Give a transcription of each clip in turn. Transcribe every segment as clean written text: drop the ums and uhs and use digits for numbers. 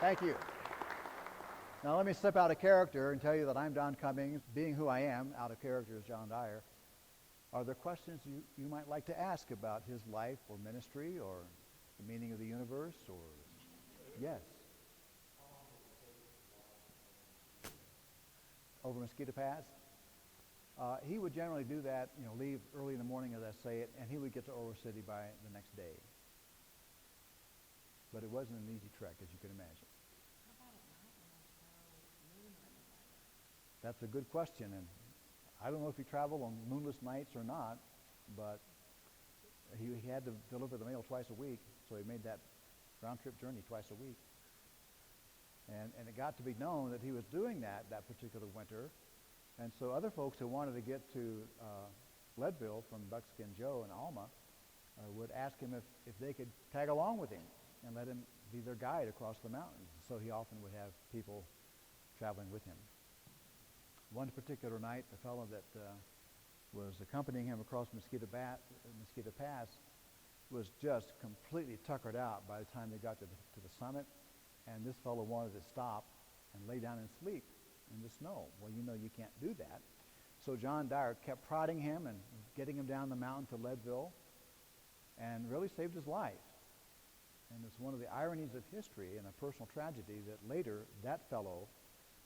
Thank you. Now let me step out of character and tell you that I'm Don Cummings, being who I am, out of character as John Dyer. Are there questions you might like to ask about his life or ministry or the meaning of the universe or... Yes. Over Mosquito Pass? He would generally do that, leave early in the morning, as I say it, and he would get to Oro City by the next day. But it wasn't an easy trek, as you can imagine. How about at night when there's no moon or anything? That's a good question, and I don't know if he traveled on moonless nights or not, but he had to deliver the mail twice a week, so he made that round-trip journey twice a week. And it got to be known that he was doing that particular winter, and so other folks who wanted to get to Leadville from Buckskin Joe and Alma would ask him if they could tag along with him and let him be their guide across the mountains. So he often would have people traveling with him. One particular night, the fellow that was accompanying him across Mosquito Pass was just completely tuckered out by the time they got to the summit, and this fellow wanted to stop and lay down and sleep in the snow. Well, you can't do that. So John Dyer kept prodding him and getting him down the mountain to Leadville and really saved his life. And it's one of the ironies of history and a personal tragedy that later that fellow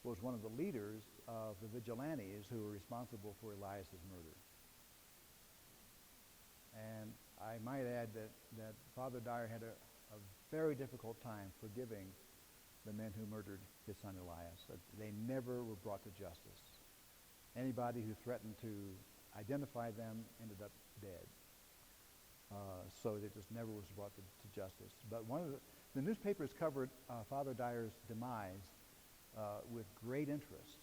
was one of the leaders of the vigilantes who were responsible for Elias's murder. And I might add that Father Dyer had a very difficult time forgiving the men who murdered his son Elias. They never were brought to justice. Anybody who threatened to identify them ended up dead. So it just never was brought to justice. But one of the newspapers covered Father Dyer's demise with great interest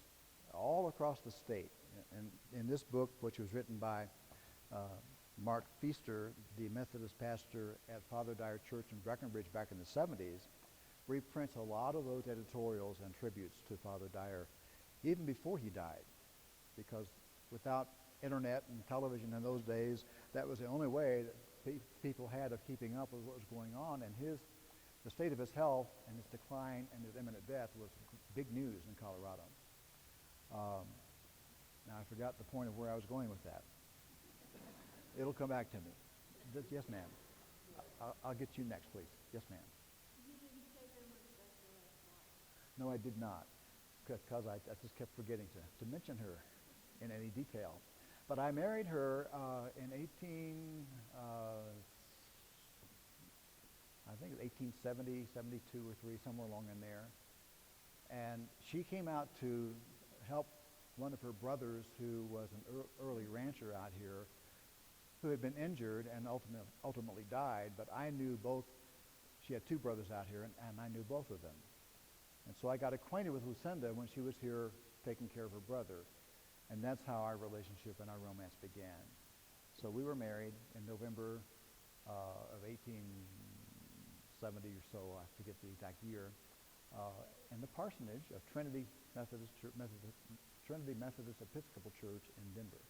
all across the state. And in this book, which was written by Mark Feaster, the Methodist pastor at Father Dyer Church in Breckenridge back in the 70s, reprints a lot of those editorials and tributes to Father Dyer even before he died, because without internet and television in those days, that was the only way that people had of keeping up with what was going on, and the state of his health and his decline and his imminent death was big news in Colorado. Now I forgot the point of where I was going with that. It'll come back to me. Yes, ma'am. I'll get you next, please. Yes, ma'am. You didn't say very much about your last wife. No, I did not, because I just kept forgetting to mention her in any detail. But I married her in 1870, 72 or 3, somewhere along in there. And she came out to help one of her brothers who was an early rancher out here who had been injured and ultimately died. But I knew both. She had 2 brothers out here, and I knew both of them. And so I got acquainted with Lucinda when she was here taking care of her brother. And that's how our relationship and our romance began. So we were married in November of 1870 or so, I forget the exact year, in the parsonage of Trinity Methodist Episcopal Church in Denver.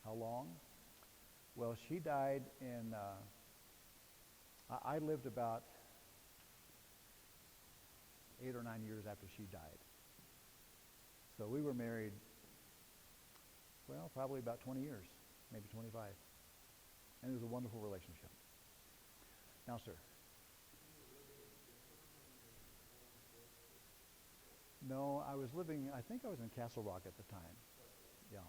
How long? Well, she died in, I lived about 8 or 9 years after she died. So we were married, well, probably about 20 years, maybe 25. And it was a wonderful relationship. Now, sir. No, I was living, I think I was in Castle Rock at the time. Yeah.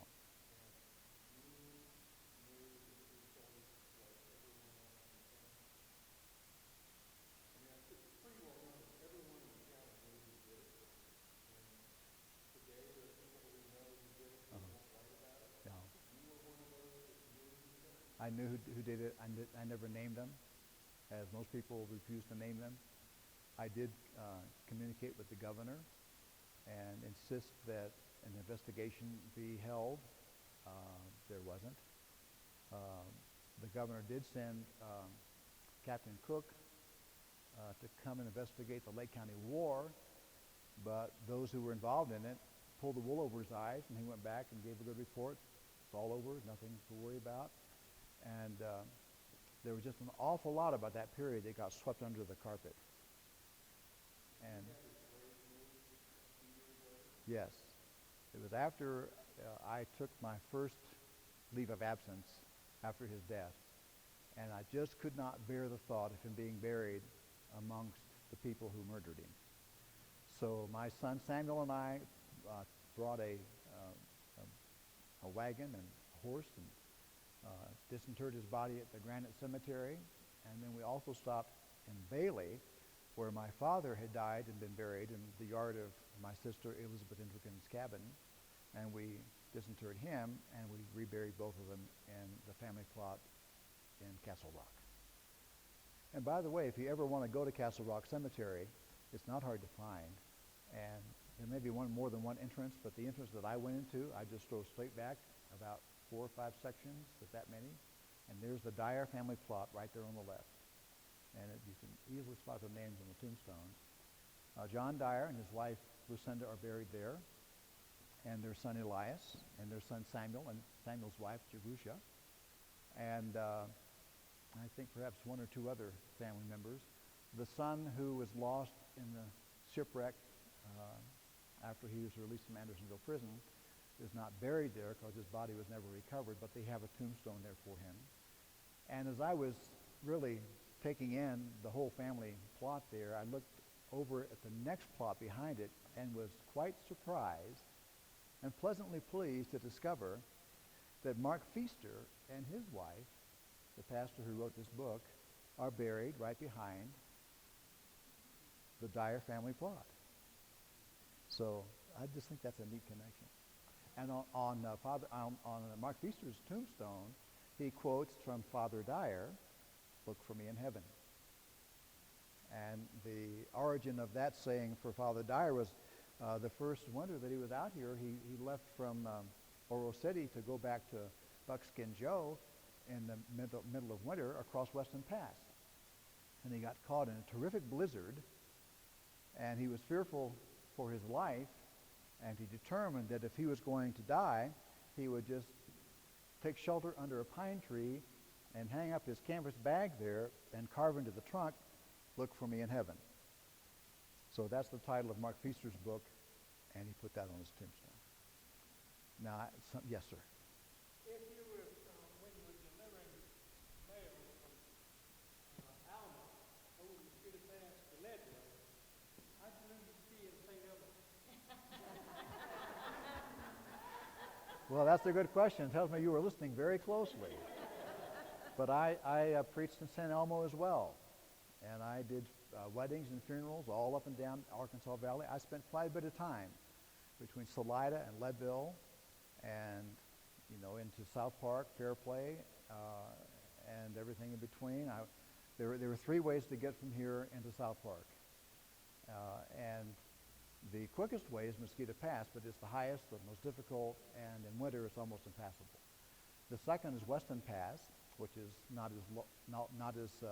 I knew who did it. I never named them, as most people refuse to name them. I did communicate with the governor and insist that an investigation be held. There wasn't. The governor did send Captain Cook to come and investigate the Lake County War, but those who were involved in it pulled the wool over his eyes, and he went back and gave a good report. It's all over, nothing to worry about. And there was just an awful lot about that period that got swept under the carpet. And yes, it was after I took my first leave of absence after his death, and I just could not bear the thought of him being buried amongst the people who murdered him. So my son Samuel and I brought a wagon and a horse and disinterred his body at the Granite Cemetery, and then we also stopped in Bailey, where my father had died and been buried in the yard of my sister Elizabeth Intrican's cabin, and we disinterred him, and we reburied both of them in the family plot in Castle Rock. And by the way, if you ever want to go to Castle Rock Cemetery, it's not hard to find, and there may be more than one entrance, but the entrance that I went into, I just drove straight back about 4 or 5 sections, if that many, and there's the Dyer family plot right there on the left. And you can easily spot the names on the tombstones. John Dyer and his wife Lucinda are buried there, and their son Elias, and their son Samuel, and Samuel's wife Jerusha, and I think perhaps 1 or 2 other family members. The son who was lost in the shipwreck after he was released from Andersonville prison is not buried there because his body was never recovered, but they have a tombstone there for him. And as I was really taking in the whole family plot there, I looked over at the next plot behind it and was quite surprised and pleasantly pleased to discover that Mark Feaster and his wife, the pastor who wrote this book, are buried right behind the Dyer family plot. So I just think that's a neat connection. And on Mark Feaster's tombstone, he quotes from Father Dyer, "Look for me in heaven." And the origin of that saying for Father Dyer was the first winter that he was out here, he left from Oro City to go back to Buckskin Joe in the middle of winter across Weston Pass. And he got caught in a terrific blizzard, and he was fearful for his life, and he determined that if he was going to die, he would just take shelter under a pine tree and hang up his canvas bag there and carve into the trunk, "Look for me in heaven." So that's the title of Mark Feaster's book, and he put that on his tombstone. Now, yes, sir. If you were, when you were delivering mail from Alma over the Mosquito Pass to Leadville, how'd you lose the key in St. Elmo? Well, that's a good question. It tells me you were listening very closely. But I preached in San Elmo as well, and I did weddings and funerals all up and down Arkansas Valley. I spent quite a bit of time between Salida and Leadville, and into South Park, Fairplay, and everything in between. There were 3 ways to get from here into South Park, and the quickest way is Mosquito Pass, but it's the highest, the most difficult, and in winter it's almost impassable. The second is Weston Pass, which is not as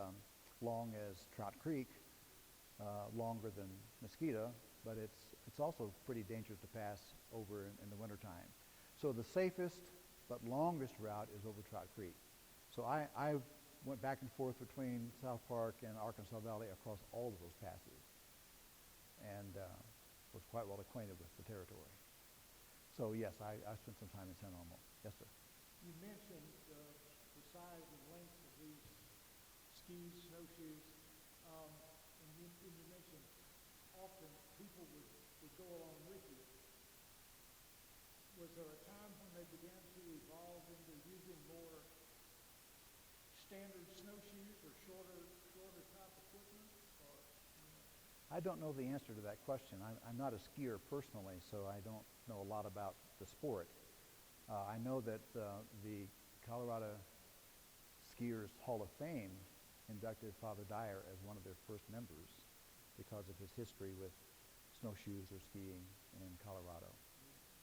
long as Trout Creek, longer than Mosquito, but it's also pretty dangerous to pass over in the wintertime. So the safest but longest route is over Trout Creek. So I went back and forth between South Park and Arkansas Valley across all of those passes, and was quite well acquainted with the territory. So yes, I spent some time in San Elmo. Yes, sir. You mentioned the size and length of these skis, snowshoes, and you mentioned often people would go along with you. Was there a time when they began to evolve into using more standard snowshoes or shorter type equipment? Or, I don't know the answer to that question. I'm not a skier personally, so I don't know a lot about the sport. I know that the Colorado Skiers Hall of Fame inducted Father Dyer as one of their first members because of his history with snowshoes or skiing in Colorado.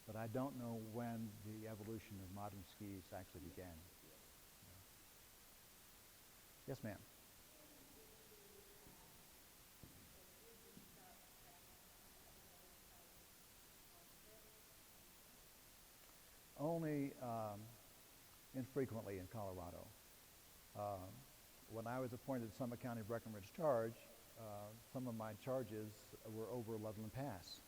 But I don't know when the evolution of modern skis actually began. Yeah. Yes, ma'am. Only infrequently in Colorado. When I was appointed Summit County Breckenridge Charge, some of my charges were over Loveland Pass.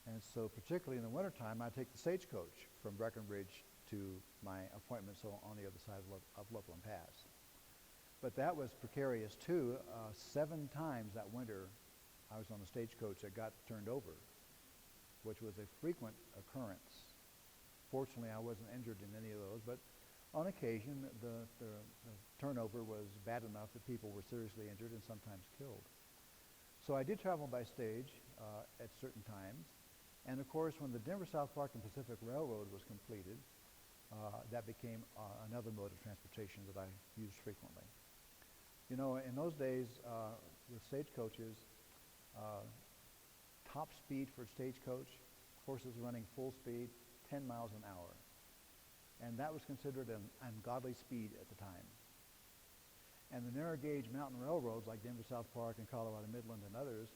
And so particularly in the wintertime, I'd take the stagecoach from Breckenridge to my appointments on the other side of Loveland Pass. But that was precarious too. 7 times that winter, I was on a stagecoach that got turned over, which was a frequent occurrence. Fortunately, I wasn't injured in any of those, but on occasion, the turnover was bad enough that people were seriously injured and sometimes killed. So I did travel by stage at certain times. And of course, when the Denver South Park and Pacific Railroad was completed, that became another mode of transportation that I used frequently. You know, in those days, with stagecoaches, top speed for a stagecoach, horses running full speed, 10 miles an hour. And that was considered an ungodly speed at the time. And the narrow gauge mountain railroads like Denver South Park and Colorado Midland and others,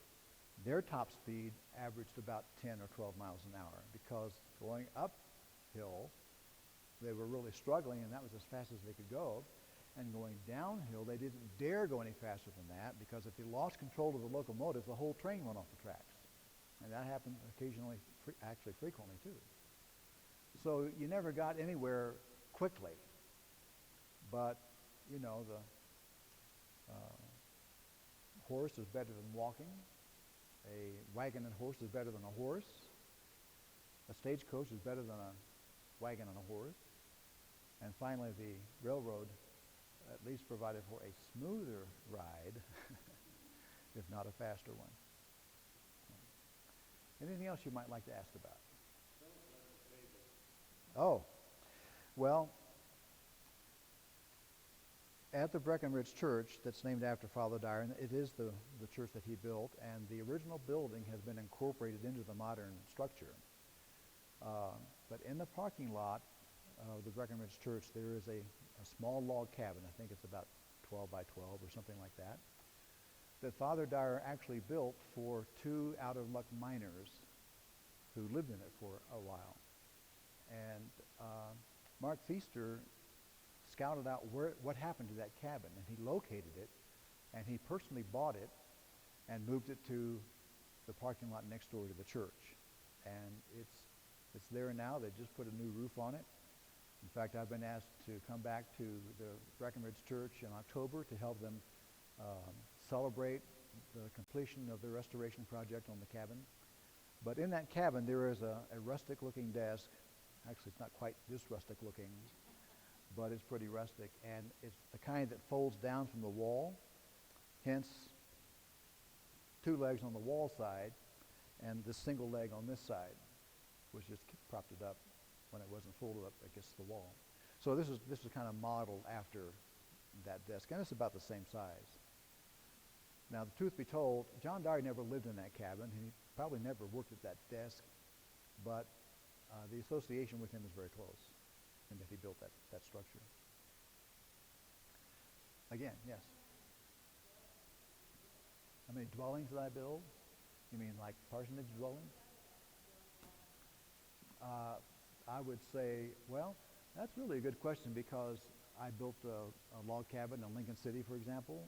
their top speed averaged about 10 or 12 miles an hour, because going uphill, they were really struggling, and that was as fast as they could go. And going downhill, they didn't dare go any faster than that, because if they lost control of the locomotive, the whole train went off the tracks. And that happened occasionally, actually frequently too. So you never got anywhere quickly. But, you know, the horse is better than walking. A wagon and horse is better than a horse. A stagecoach is better than a wagon and a horse. And finally, the railroad at least provided for a smoother ride, if not a faster one. Anything else you might like to ask about? Oh, well, at the Breckenridge Church, that's named after Father Dyer, and it is the church that he built, and the original building has been incorporated into the modern structure. But in the parking lot of the Breckenridge Church, there is a small log cabin. I think it's about 12 by 12 or something like that, that Father Dyer actually built for 2 out-of-luck miners who lived in it for a while. And Mark Feaster scouted out what happened to that cabin, and he located it, and he personally bought it and moved it to the parking lot next door to the church. And it's there now. They just put a new roof on it. In fact, I've been asked to come back to the Breckenridge Church in October to help them celebrate the completion of the restoration project on the cabin. But in that cabin, there is a rustic-looking desk. Actually, it's not quite this rustic-looking, but it's pretty rustic. And it's the kind that folds down from the wall, hence 2 legs on the wall side and this single leg on this side, which just propped it up when it wasn't folded up against the wall. So this is kind of modeled after that desk, and it's about the same size. Now, the truth be told, John Dyer never lived in that cabin. He probably never worked at that desk, but the association with him is very close, in that he built that structure. Again, yes? How many dwellings did I build? You mean like parsonage dwellings? I would say, well, that's really a good question, because I built a log cabin in Lincoln City, for example,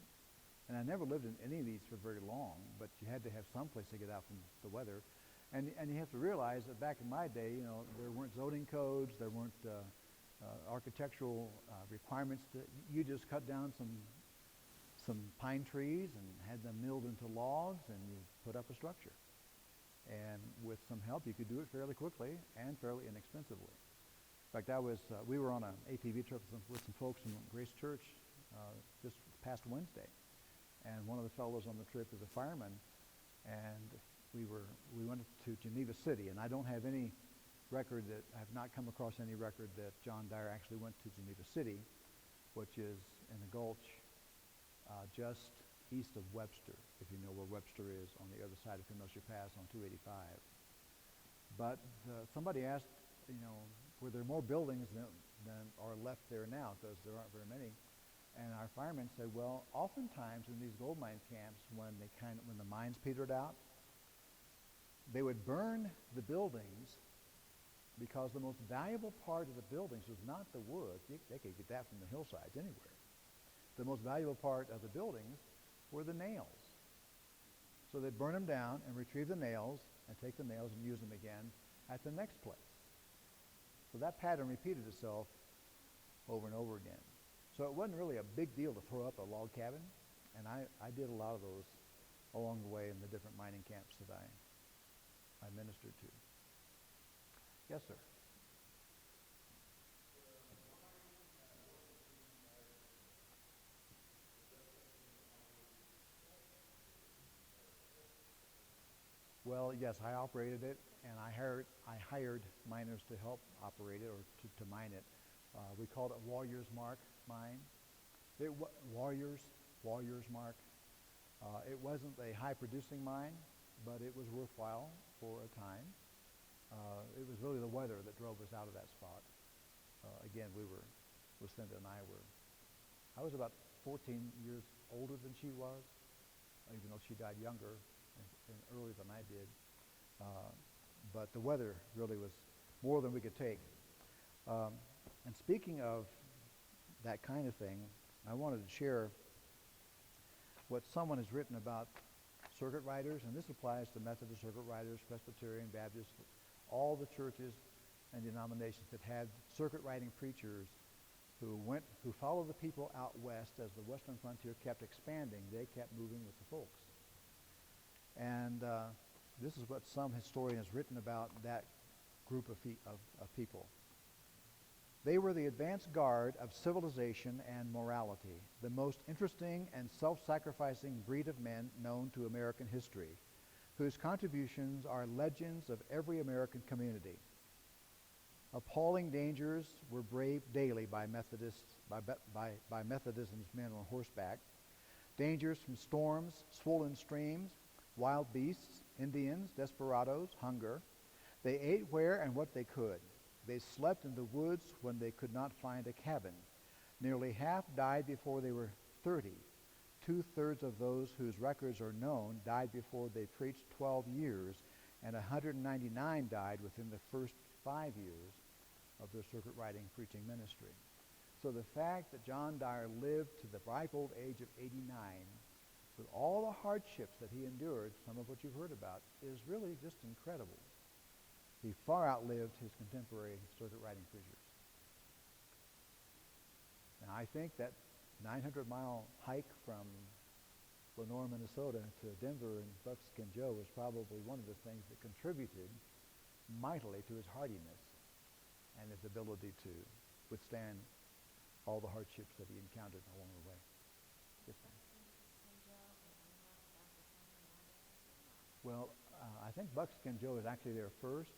and I never lived in any of these for very long, but you had to have some place to get out from the weather. And you have to realize that back in my day, you know, there weren't zoning codes, there weren't architectural requirements. You just cut down some pine trees and had them milled into logs, and you put up a structure. And with some help, you could do it fairly quickly and fairly inexpensively. In fact, we were on an ATV trip with some folks from Grace Church this past Wednesday. And one of the fellows on the trip is a fireman, and we went to Geneva City, and I don't have any record I have not come across any record that John Dyer actually went to Geneva City, which is in the gulch just east of Webster, if you know where Webster is, on the other side of Kenosha Pass on 285. But somebody asked, you know, were there more buildings than are left there now, because there aren't very many. And our firemen said, well, oftentimes in these gold mine camps, when the mines petered out, they would burn the buildings, because the most valuable part of the buildings was not the wood. They could get that from the hillsides anywhere. The most valuable part of the buildings were the nails. So they'd burn them down and retrieve the nails and take the nails and use them again at the next place. So that pattern repeated itself over and over again. So it wasn't really a big deal to throw up a log cabin, and I did a lot of those along the way in the different mining camps that I ministered to. Yes, sir. Well, yes, I operated it, and I hired miners to help operate it or to mine it. We called it Warrior's Mark mine. Warrior's Mark. It wasn't a high-producing mine, but it was worthwhile for a time. It was really the weather that drove us out of that spot. Again, Lucinda and I was about 14 years older than she was, even though she died younger and earlier than I did. But the weather really was more than we could take. And speaking of that kind of thing, I wanted to share what someone has written about circuit riders, and this applies to Methodist circuit riders, Presbyterian, Baptist, all the churches and denominations that had circuit riding preachers who followed the people out west as the western frontier kept expanding. They kept moving with the folks. And this is what some historian has written about that group of people. They were the advance guard of civilization and morality, the most interesting and self-sacrificing breed of men known to American history, whose contributions are legends of every American community. Appalling dangers were braved daily by Methodism's men on horseback. Dangers from storms, swollen streams, wild beasts, Indians, desperadoes, hunger. They ate where and what they could. They slept in the woods when they could not find a cabin. Nearly half died before they were 30. 2/3 of those whose records are known died before they preached 12 years, and 199 died within the first 5 years of their circuit riding preaching ministry. So the fact that John Dyer lived to the ripe old age of 89, with all the hardships that he endured, some of what you've heard about, is really just incredible. He far outlived his contemporary circuit riding preachers. Now, I think that 900-mile hike from Lenore, Minnesota to Denver and Buckskin Joe was probably one of the things that contributed mightily to his hardiness and his ability to withstand all the hardships that he encountered along the way. Yes, ma'am. Well, I think Buckskin Joe is actually there first.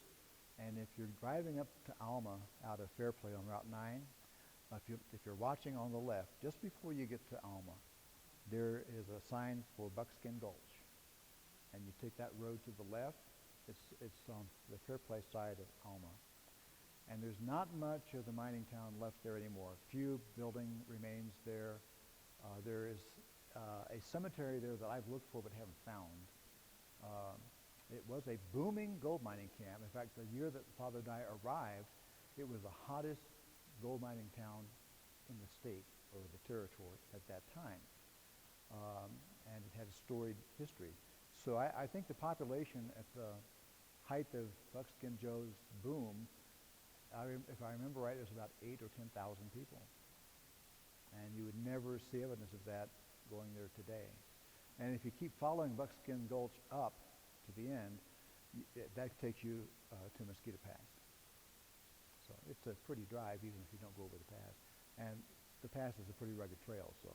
And if you're driving up to Alma out of Fairplay on Route 9, if you're watching on the left, just before you get to Alma, there is a sign for Buckskin Gulch. And you take that road to the left. It's on the Fairplay side of Alma. And there's not much of the mining town left there anymore. Few building remains there. There is a cemetery there that I've looked for but haven't found. It was a booming gold mining camp. In fact, the year that Father Dyer arrived, it was the hottest gold mining town in the state or the territory at that time. And it had a storied history. So I think the population at the height of Buckskin Joe's boom, if I remember right, it was about 8,000 or 10,000 people. And you would never see evidence of that going there today. And if you keep following Buckskin Gulch up to the end, that takes you to Mosquito Pass. So it's a pretty drive even if you don't go over the pass. And the pass is a pretty rugged trail, so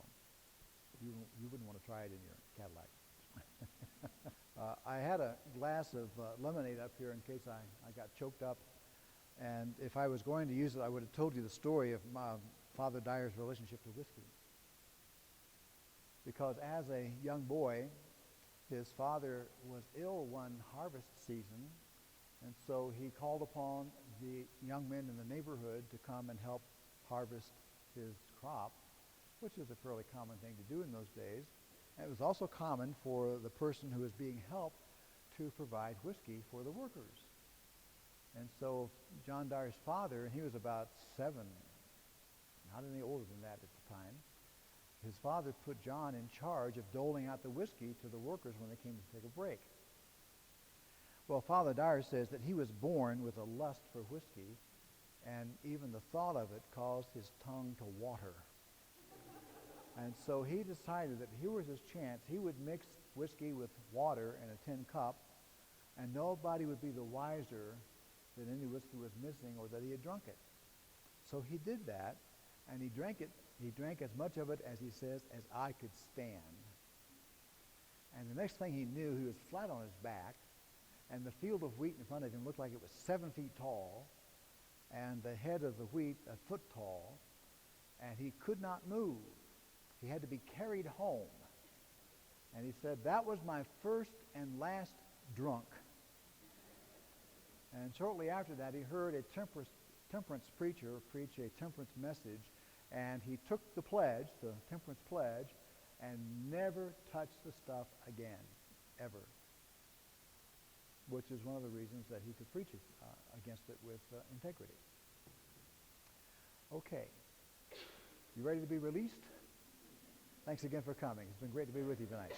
you wouldn't want to try it in your Cadillac. I had a glass of lemonade up here in case I got choked up. And if I was going to use it, I would have told you the story of Father Dyer's relationship to whiskey. Because as a young boy, his father was ill one harvest season, and so he called upon the young men in the neighborhood to come and help harvest his crop, which is a fairly common thing to do in those days. And it was also common for the person who was being helped to provide whiskey for the workers. And so John Dyer's father, and he was about 7, not any older than that at the time, his father put John in charge of doling out the whiskey to the workers when they came to take a break. Well, Father Dyer says that he was born with a lust for whiskey, and even the thought of it caused his tongue to water. And so he decided that here was his chance. He would mix whiskey with water in a tin cup, and nobody would be the wiser that any whiskey was missing or that he had drunk it. So he did that, and he drank it. He drank as much of it, as he says, as I could stand. And the next thing he knew, he was flat on his back, and the field of wheat in front of him looked like it was 7 feet tall, and the head of the wheat a foot tall, and he could not move. He had to be carried home. And he said, that was my first and last drunk. And shortly after that, he heard a temperance preacher preach a temperance message, and he took the pledge, the temperance pledge, and never touched the stuff again, ever. Which is one of the reasons that he could preach against it with integrity. Okay. You ready to be released? Thanks again for coming. It's been great to be with you tonight.